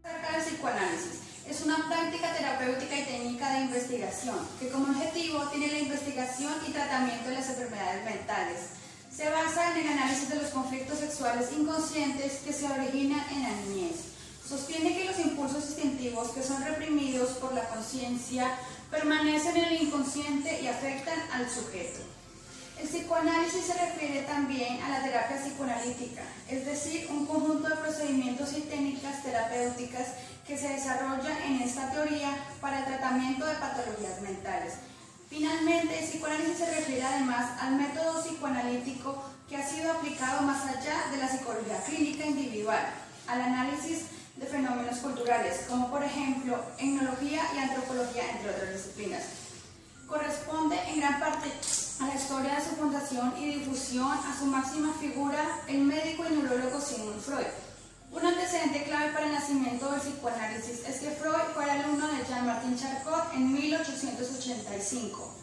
Acerca del psicoanálisis. Es una práctica terapéutica y técnica de investigación que como objetivo tiene la investigación y tratamiento de las enfermedades mentales. Se basa en el análisis de los conflictos sexuales inconscientes que se originan en la niñez. Sostiene que los impulsos instintivos que son reprimidos por la conciencia permanecen en el inconsciente y afectan al sujeto. El psicoanálisis se refiere también a la terapia psicoanalítica, es decir, un conjunto de procedimientos y técnicas terapéuticas que se desarrollan en esta teoría para el tratamiento de patologías mentales. Finalmente, el psicoanálisis se refiere además al método psicoanalítico que ha sido aplicado más allá de la psicología clínica individual, al análisis de fenómenos culturales, como por ejemplo etnología y antropología, entre otras disciplinas. Corresponde en gran parte a la historia de su fundación y difusión a su máxima figura, el médico y neurólogo Sigmund Freud. Un antecedente clave para el nacimiento del psicoanálisis es que Freud fue alumno de Jean-Martin Charcot en 1885.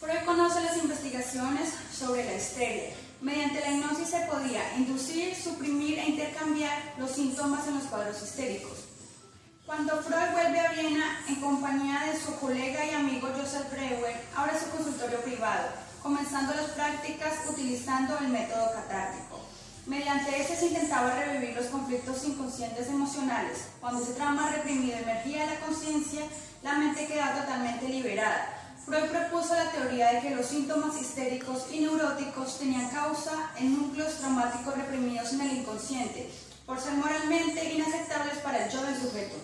Freud conoce las investigaciones sobre la histeria. Mediante la hipnosis se podía inducir, suprimir e intercambiar los síntomas en los cuadros histéricos. Cuando Freud vuelve a Viena en compañía de su colega y amigo Joseph Breuer, abre su consultorio privado, comenzando las prácticas utilizando el método catártico. Mediante este se intentaba revivir los conflictos inconscientes emocionales. Cuando ese trauma reprimido emergía de la conciencia, la mente quedaba totalmente liberada. Freud propuso la teoría de que los síntomas histéricos y neuróticos tenían causa en núcleos traumáticos reprimidos en el inconsciente, por ser moralmente inaceptables para el yo del sujeto.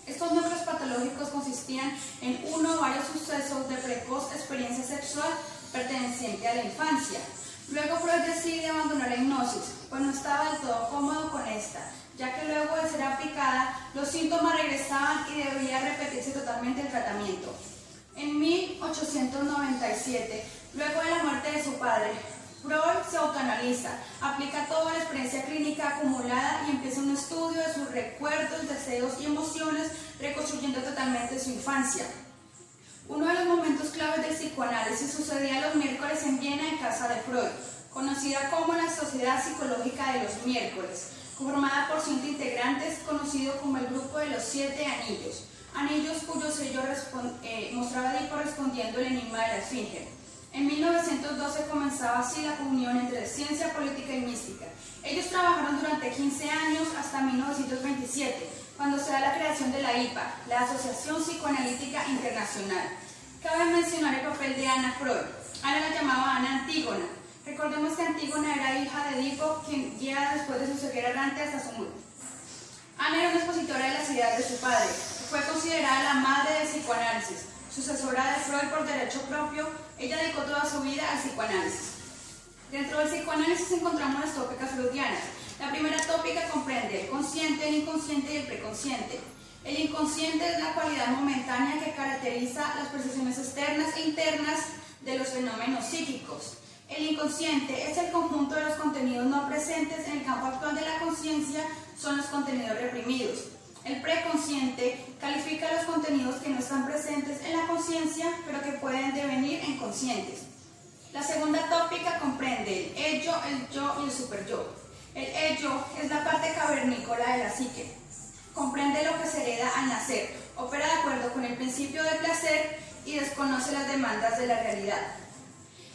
Estos núcleos patológicos consistían en uno o varios sucesos de precoz experiencia sexual perteneciente a la infancia. Luego Freud decide abandonar la hipnosis, pues no estaba del todo cómodo con esta, ya que luego de ser aplicada, los síntomas regresaban y debía repetirse totalmente el tratamiento. En 1897, luego de la muerte de su padre, Freud se autoanaliza, aplica toda la experiencia clínica acumulada y empieza un estudio de sus recuerdos, deseos y emociones, reconstruyendo totalmente su infancia. Uno de los momentos claves del psicoanálisis sucedía los miércoles en Viena en casa de Freud, conocida como la Sociedad Psicológica de los Miércoles, conformada por 5 integrantes, conocido como el Grupo de los 7 Anillos, anillos cuyo sello mostraba ir correspondiendo el enigma de la Esfinge. En 1912 comenzaba así la unión entre ciencia, política y mística. Ellos trabajaron durante 15 años hasta 1927, cuando se da la creación de la IPA, la Asociación Psicoanalítica Internacional. Cabe mencionar el papel de Ana Freud. Ana la llamaba Ana Antígona. Recordemos que Antígona era hija de Edipo, quien ya después de su ceguera errante hasta su muerte. Ana era una expositora de las ideas de su padre. Fue considerada la madre del psicoanálisis. Sucesora de Freud por derecho propio, ella dedicó toda su vida al psicoanálisis. Dentro del psicoanálisis encontramos las tópicas freudianas. La primera tópica comprende el consciente, el inconsciente y el preconsciente. El inconsciente es la cualidad momentánea que caracteriza las percepciones externas e internas de los fenómenos psíquicos. El inconsciente es el conjunto de los contenidos no presentes en el campo actual de la conciencia, son los contenidos reprimidos. El preconsciente califica los contenidos que no están presentes en la conciencia, pero que pueden devenir en conscientes. La segunda tópica comprende el ello, el yo y el superyo. El ello es la parte cavernícola de la psique. Comprende lo que se hereda al nacer, opera de acuerdo con el principio del placer y desconoce las demandas de la realidad.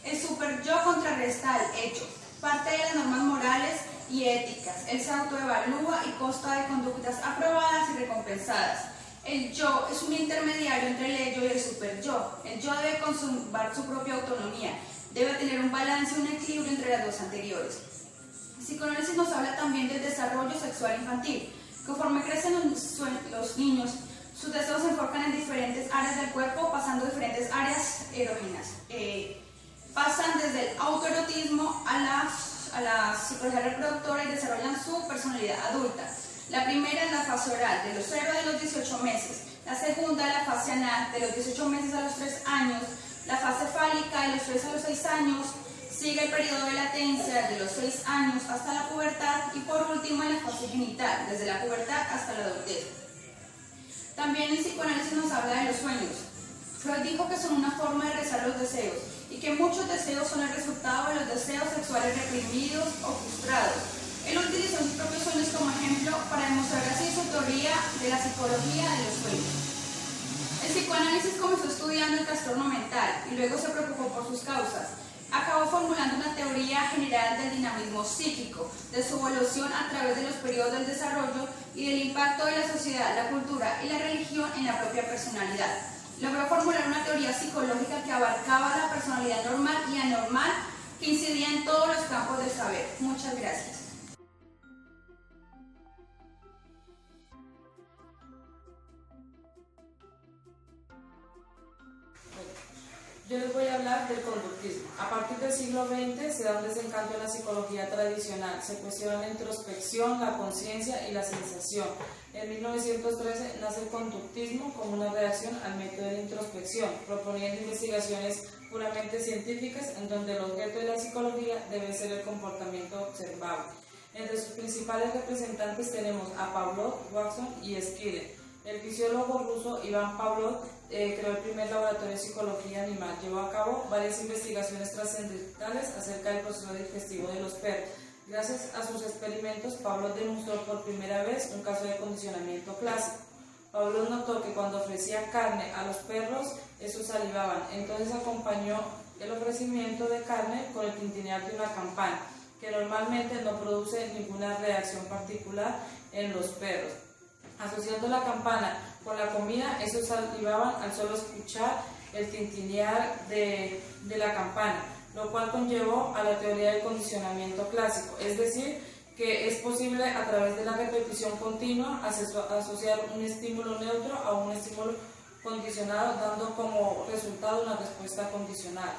El superyo contrarresta al ello, parte de las normas morales y éticas. Él se autoevalúa y consta de conductas aprobadas y recompensadas. El yo es un intermediario entre el ello y el superyo. El yo debe conservar su propia autonomía, debe tener un balance y un equilibrio entre las dos anteriores. El psicoanálisis nos habla también del desarrollo sexual infantil. Conforme crecen los niños, sus deseos se enfocan en diferentes áreas del cuerpo, pasando diferentes áreas erógenas. Pasan desde el autoerotismo a la psicología reproductora y desarrollan su personalidad adulta. La primera es la fase oral, de los 0 a los 18 meses. La segunda es la fase anal, de los 18 meses a los 3 años. La fase fálica, de los 3 a los 6 años. Sigue el periodo de latencia, de los 6 años hasta la pubertad. Y por último, en la fase genital, desde la pubertad hasta la adultez. También el psicoanálisis nos habla de los sueños. Freud dijo que son una forma de rezar los deseos y que muchos deseos son el resultado de los deseos sexuales reprimidos o frustrados. Él utilizó sus propios sueños como ejemplo para demostrar así su teoría de la psicología de los sueños. El psicoanálisis comenzó estudiando el trastorno mental y luego se preocupó por sus causas. Acabó formulando una teoría general del dinamismo psíquico, de su evolución a través de los periodos del desarrollo y del impacto de la sociedad, la cultura y la religión en la propia personalidad. Logró formular una teoría psicológica que abarcaba la personalidad normal y anormal, que incidía en todos los campos del saber. Muchas gracias. Yo les voy a hablar del conductismo. A partir del siglo XX se da un desencanto en la psicología tradicional. Se cuestiona la introspección, la conciencia y la sensación. En 1913 nace el conductismo como una reacción al método de introspección, proponiendo investigaciones puramente científicas en donde el objeto de la psicología debe ser el comportamiento observable. Entre sus principales representantes tenemos a Pavlov, Watson y Skinner. El fisiólogo ruso Iván Pavlov creó el primer laboratorio de psicología animal. Llevó a cabo varias investigaciones trascendentales acerca del proceso digestivo de los perros. Gracias a sus experimentos, Pavlov demostró por primera vez un caso de condicionamiento clásico. Pavlov notó que cuando ofrecía carne a los perros, estos salivaban. Entonces acompañó el ofrecimiento de carne con el tintinear de una campana, que normalmente no produce ninguna reacción particular en los perros. Asociando la campana con la comida, estos salivaban al solo escuchar el tintinear de la campana, lo cual conllevó a la teoría del condicionamiento clásico, es decir, que es posible a través de la repetición continua asociar un estímulo neutro a un estímulo condicionado, dando como resultado una respuesta condicionada.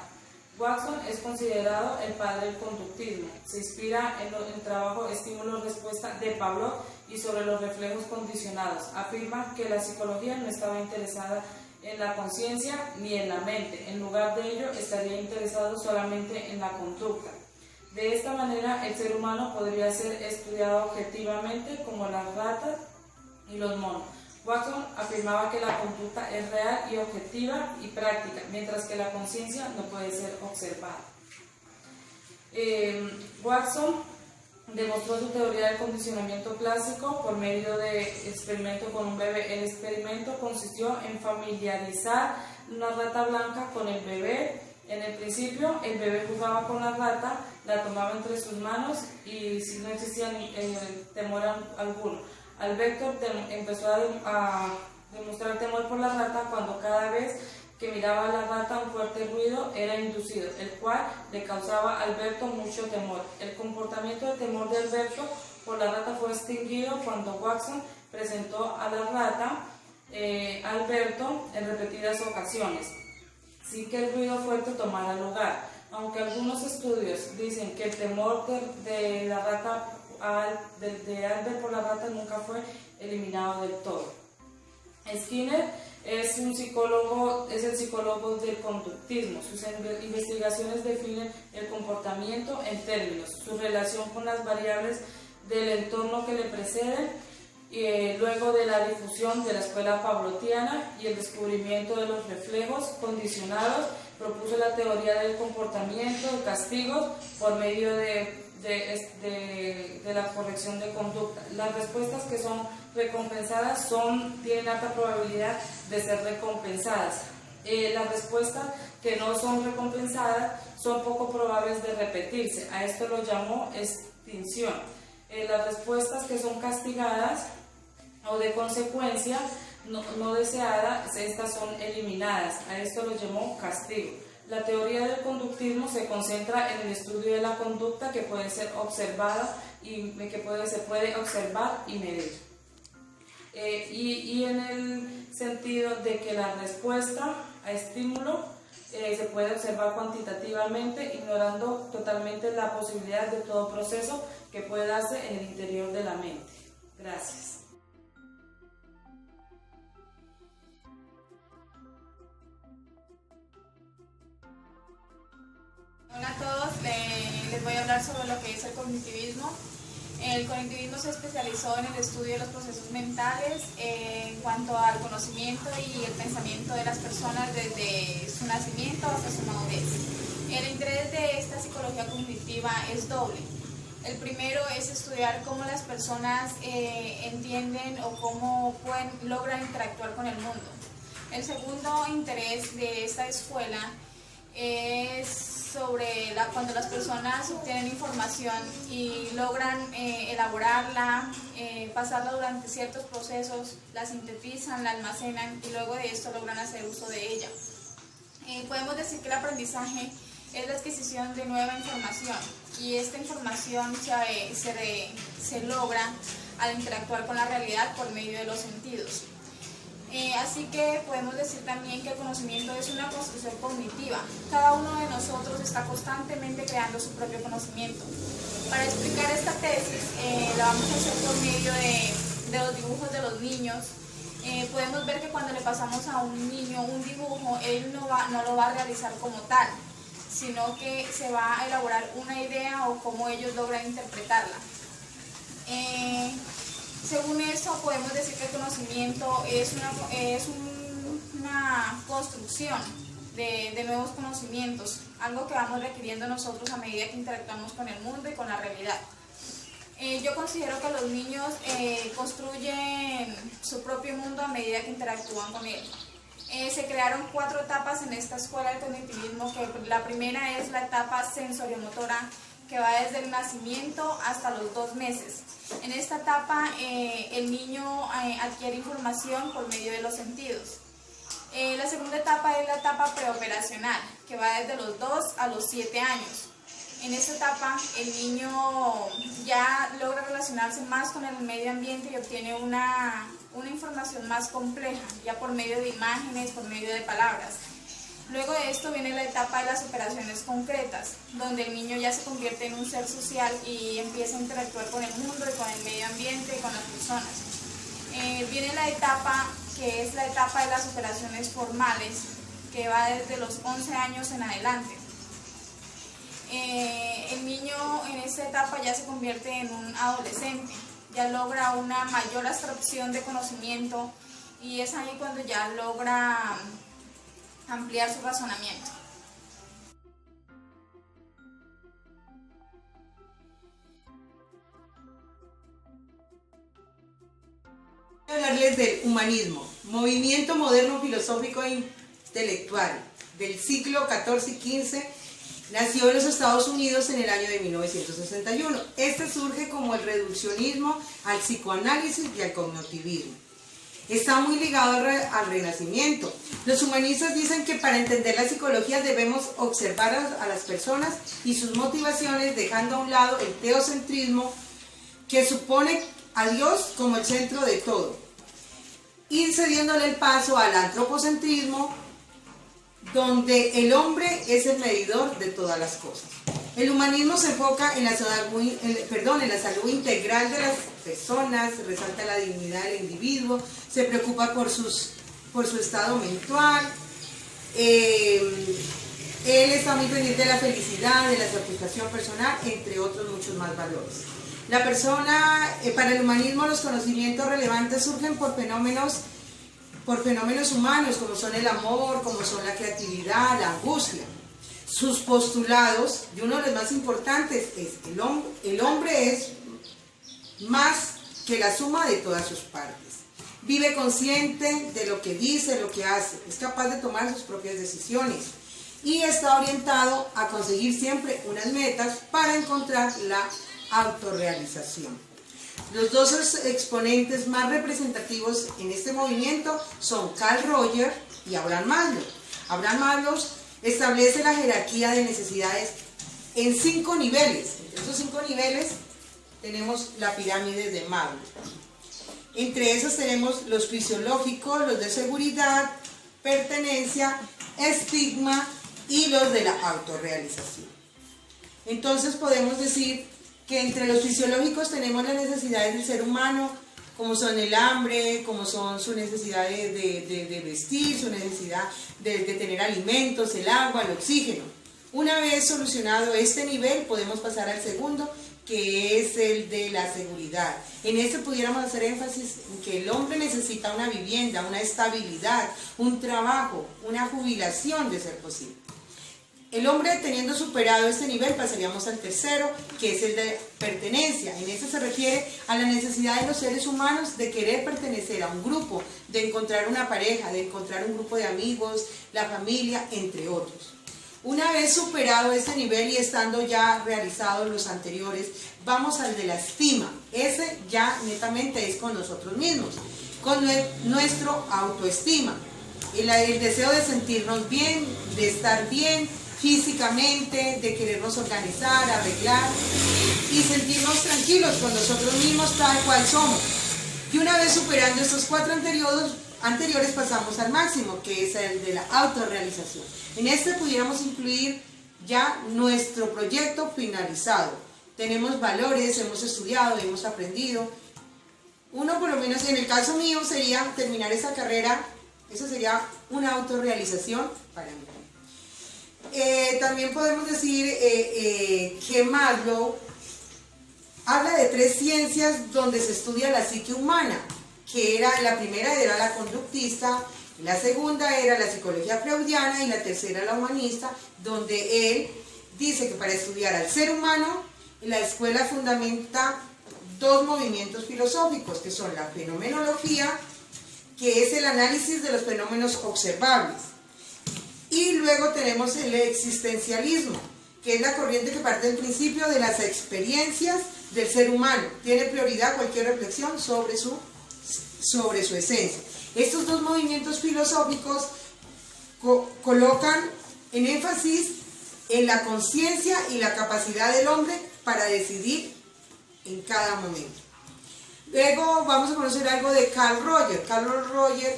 Watson es considerado el padre del conductismo. Se inspira en el trabajo estímulo-respuesta de Pavlov y sobre los reflejos condicionados. Afirma que la psicología no estaba interesada en la conciencia ni en la mente. En lugar de ello, estaría interesado solamente en la conducta. De esta manera, el ser humano podría ser estudiado objetivamente como las ratas y los monos. Watson afirmaba que la conducta es real y objetiva y práctica, mientras que la conciencia no puede ser observada. Watson demostró su teoría del condicionamiento clásico por medio de experimento con un bebé. El experimento consistió en familiarizar una rata blanca con el bebé. En el principio, el bebé jugaba con la rata, la tomaba entre sus manos y si no existía temor alguno. Alberto empezó a demostrar temor por la rata cuando cada vez que miraba a la rata un fuerte ruido era inducido, el cual le causaba a Alberto mucho temor. El comportamiento de temor de Alberto por la rata fue extinguido cuando Watson presentó a la rata a Alberto en repetidas ocasiones, sin que el ruido fuerte tomara lugar. Aunque algunos estudios dicen que el temor de la rata de Albert por la rata nunca fue eliminado del todo. Skinner es el psicólogo del conductismo. Sus investigaciones definen el comportamiento en términos, su relación con las variables del entorno que le preceden, luego de la difusión de la escuela pavloviana y el descubrimiento de los reflejos condicionados, propuso la teoría del comportamiento de castigos por medio de la corrección de conducta. Las respuestas que son recompensadas tienen alta probabilidad de ser recompensadas. Las respuestas que no son recompensadas son poco probables de repetirse. A esto lo llamó extinción. Las respuestas que son castigadas o de consecuencia no deseada, estas son eliminadas. A esto lo llamó castigo. La teoría del conductismo se concentra en el estudio de la conducta que puede ser observada y se puede observar y medir. Y en el sentido de que la respuesta a estímulo se puede observar cuantitativamente, ignorando totalmente la posibilidad de todo proceso que puede darse en el interior de la mente. Gracias. Hola a todos, les voy a hablar sobre lo que es el cognitivismo. El cognitivismo se especializó en el estudio de los procesos mentales en cuanto al conocimiento y el pensamiento de las personas desde su nacimiento hasta su madurez. El interés de esta psicología cognitiva es doble. El primero es estudiar cómo las personas entienden o cómo logran interactuar con el mundo. El segundo interés de esta escuela es sobre cuando las personas obtienen información y logran elaborarla, pasarla durante ciertos procesos, la sintetizan, la almacenan y luego de esto logran hacer uso de ella. Podemos decir que el aprendizaje es la adquisición de nueva información y esta información se logra al interactuar con la realidad por medio de los sentidos. Así que podemos decir también que el conocimiento es una construcción cognitiva. Cada uno de nosotros está constantemente creando su propio conocimiento. Para explicar esta tesis, la vamos a hacer por medio de los dibujos de los niños. Podemos ver que cuando le pasamos a un niño un dibujo, él no lo va a realizar como tal, sino que se va a elaborar una idea o cómo ellos logran interpretarla. Según esto, podemos decir que el conocimiento es una construcción de nuevos conocimientos, algo que vamos requiriendo nosotros a medida que interactuamos con el mundo y con la realidad. Yo considero que los niños construyen su propio mundo a medida que interactúan con él. Se crearon 4 etapas en esta escuela del cognitivismo, que la primera es la etapa sensoriomotora, que va desde el nacimiento hasta los 2 meses. En esta etapa el niño adquiere información por medio de los sentidos. La segunda etapa es la etapa preoperacional, que va desde los 2 a los 7 años. En esta etapa el niño ya logra relacionarse más con el medio ambiente y obtiene una información más compleja, ya por medio de imágenes, por medio de palabras. Luego de esto viene la etapa de las operaciones concretas, donde el niño ya se convierte en un ser social y empieza a interactuar con el mundo y con el medio ambiente y con las personas. Viene la etapa que es la etapa de las operaciones formales, que va desde los 11 años en adelante. El niño en esta etapa ya se convierte en un adolescente, ya logra una mayor abstracción de conocimiento y es ahí cuando ya logra ampliar su razonamiento. Voy a hablarles del humanismo, movimiento moderno filosófico e intelectual del siglo XIV y XV. Nació en los Estados Unidos en el año de 1961. Este surge como el reduccionismo al psicoanálisis y al cognitivismo. Está muy ligado al Renacimiento. Los humanistas dicen que para entender la psicología debemos observar a las personas y sus motivaciones, dejando a un lado el teocentrismo, que supone a Dios como el centro de todo, y cediéndole el paso al antropocentrismo, donde el hombre es el medidor de todas las cosas. El humanismo se enfoca en la salud integral de las personas, resalta la dignidad del individuo, se preocupa por su estado mental, él está muy pendiente de la felicidad, de la satisfacción personal, entre otros muchos más valores. La persona, para el humanismo, los conocimientos relevantes surgen por fenómenos humanos, como son el amor, como son la creatividad, la angustia. Sus postulados, y uno de los más importantes, es que el hombre es más que la suma de todas sus partes. Vive consciente de lo que dice, lo que hace, es capaz de tomar sus propias decisiones y está orientado a conseguir siempre unas metas para encontrar la autorrealización. Los dos exponentes más representativos en este movimiento son Carl Rogers y Abraham Maslow. Abraham Maslow establece la jerarquía de necesidades en 5 niveles. Entre esos 5 niveles tenemos la pirámide de Maslow. Entre esos tenemos los fisiológicos, los de seguridad, pertenencia, estigma y los de la autorrealización. Entonces podemos decir que entre los fisiológicos tenemos las necesidades del ser humano, como son el hambre, como son su necesidad de vestir, su necesidad de tener alimentos, el agua, el oxígeno. Una vez solucionado este nivel, podemos pasar al segundo, que es el de la seguridad. En este pudiéramos hacer énfasis en que el hombre necesita una vivienda, una estabilidad, un trabajo, una jubilación de ser posible. El hombre, teniendo superado este nivel, pasaríamos al tercero, que es el de pertenencia. En este se refiere a la necesidad de los seres humanos de querer pertenecer a un grupo, de encontrar una pareja, de encontrar un grupo de amigos, la familia, entre otros. Una vez superado este nivel y estando ya realizados los anteriores, vamos al de la estima. Ese ya netamente es con nosotros mismos, con nuestro autoestima. El deseo de sentirnos bien, de estar bien físicamente, de querernos organizar, arreglar y sentirnos tranquilos con nosotros mismos tal cual somos. Y una vez superando estos 4 anteriores pasamos al máximo, que es el de la autorrealización. En este pudiéramos incluir ya nuestro proyecto finalizado. Tenemos valores, hemos estudiado, hemos aprendido. Uno, por lo menos en el caso mío, sería terminar esa carrera. Eso sería una autorrealización para mí. También podemos decir que Maslow habla de 3 ciencias donde se estudia la psique humana, que era, la primera era la conductista, la segunda era la psicología freudiana y la tercera la humanista, donde él dice que para estudiar al ser humano, la escuela fundamenta 2 movimientos filosóficos, que son la fenomenología, que es el análisis de los fenómenos observables, y luego tenemos el existencialismo, que es la corriente que parte del principio de las experiencias del ser humano. Tiene prioridad cualquier reflexión sobre su esencia. Estos 2 movimientos filosóficos colocan en énfasis en la conciencia y la capacidad del hombre para decidir en cada momento. Luego vamos a conocer algo de Carl Rogers. Carl Rogers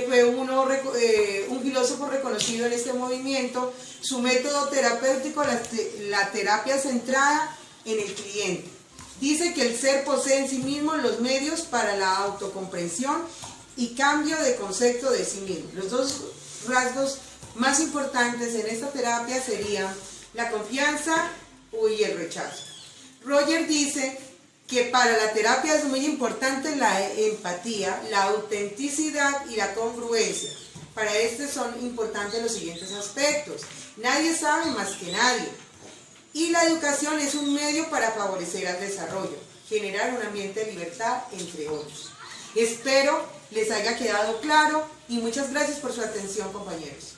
fue un filósofo reconocido en este movimiento. Su método terapéutico, la terapia centrada en el cliente. Dice que el ser posee en sí mismo los medios para la autocomprensión y cambio de concepto de sí mismo. Los 2 rasgos más importantes en esta terapia serían la confianza y el rechazo. Rogers dice que para la terapia es muy importante la empatía, la autenticidad y la congruencia. Para este son importantes los siguientes aspectos. Nadie sabe más que nadie. Y la educación es un medio para favorecer el desarrollo, generar un ambiente de libertad, entre otros. Espero les haya quedado claro y muchas gracias por su atención, compañeros.